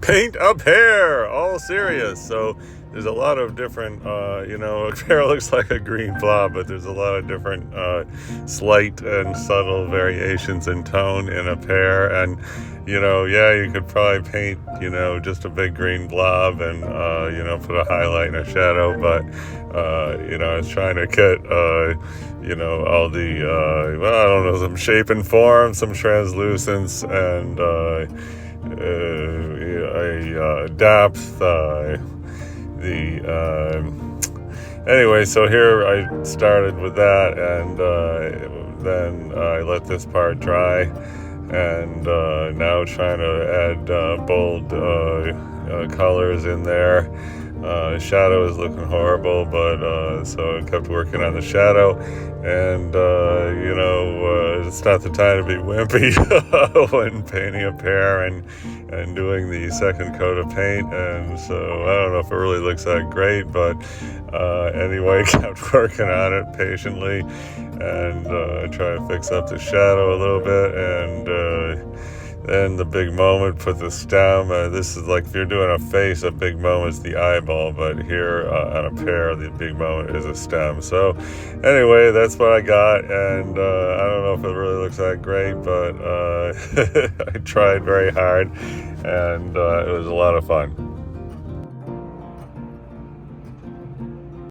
paint a pear, all serious. So there's a lot of different, a pear looks like a green blob, but there's a lot of different slight and subtle variations in tone in a pear. And, you could probably paint, just a big green blob and, put a highlight and a shadow. But, I was trying to get, all the, I don't know, some shape and form, some translucence, and, depth, anyway, so here I started with that, and then I let this part dry, and now trying to add bold colors in there. Shadow is looking horrible, but so I kept working on the shadow, and it's not the time to be wimpy when painting a pear and doing the second coat of paint. And so I don't know if it really looks that great, but anyway, kept working on it patiently, and try to fix up the shadow a little bit, and then the big moment, put the stem. This is like if you're doing a face, a big moment is the eyeball, but here on a pear, the big moment is a stem. So anyway, that's what I got, and I don't know if it really looks that great, but I tried very hard, and it was a lot of fun.